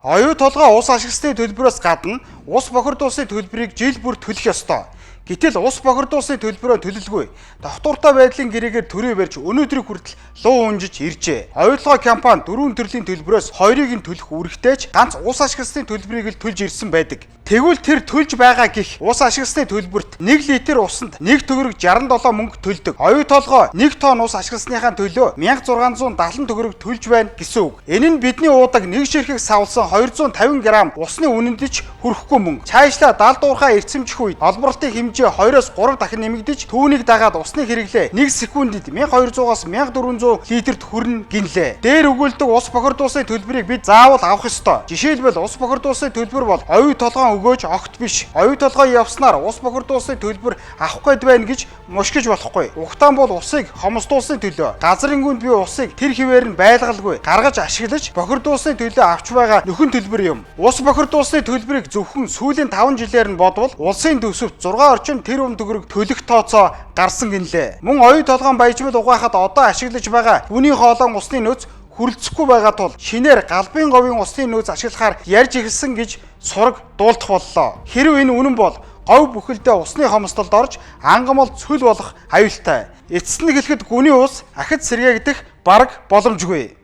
Оюу толгой ус ашигласны төлбөрөөс гадна ус бохирдуулсны төлбөрийг жил бүр төлөх ёстой. Гэтэл ус бохирдуулсны төлбөрөө төлөлгүй. Давтууртай байдлын гэрээгээр төрөө барьж өнөөдрийг хүртэл луу унжиж иржээ. Оюутлогоо компани 4 төрлийн төлбөрөөс 2-ыг нь төлөх үүрэгтэйч ганц ус ашигласны төлбөрийг л төлж ирсэн байдаг. Тэгвэл тэр төлж байгаа гих ус ашигласны төлбөрт 1 литр усанд 1.67 мөнгө төлдөг. Оюу толгой 1 тонн ус ашигласныхаа төлөө 1670 төгрөг төлж байна гэсэн үг. Энэ нь бидний уудаг нэг ширхэг савлсан 250 г усны үнэнд ч хүрэхгүй мөнгө. Цаашлаа далдуурхаа эрчимжих үед олборлтын хэмжээ 2-оос 3 дахин нэмэгдэж түүнийг дагаад усны хэрэглээ 1 секундэд 1200-аас 1400 литрт хүрнэ гинлээ. Дээр өгүүлдэг ус бохирдуулсны төлбөрийг бид заавал авах ёстой. Жишээлбэл ус бохирдуулсны төлбөр бол оюу толгойн өгөөж огт биш. Оюу толгой явснаар ус бохирдуулсны төлбөр авах гээд байна гэж мушгиж болохгүй. Ухаан бол усыг хомсдуулсны төлөө. Газрын гүнд би усыг тэр хിവэр нь байлгалгүй гаргаж ашиглаж бохирдуулсны төлөө авч байгаа нөхөн төлбөр юм. Ус бохирдуулсны төлбөрийг зөвхөн сүүлийн 5 жилээр нь бодвол улсын төсөвт 6 орчим тэрбум төгрөг төлөх тооцоо гарсан гинлээ. Мөн оюу толгойн баяжмал угаахад одоо ашиглаж байгаа үний хоолойн усны нөөц хүрэлцэхгүй байгаа тул шинээр галбын говийн усны нөөц ашиглахаар ярьж эхэлсэн гэж сураг дуулдах боллоо. Хэрв энэ үнэн бол говь бүхэлдээ усны хомсдолд орж ангамол цөл болох аюултай. Эцэст нь хэлэхэд гүний ус ахиж сэргээгдэх бараг боломжгүй.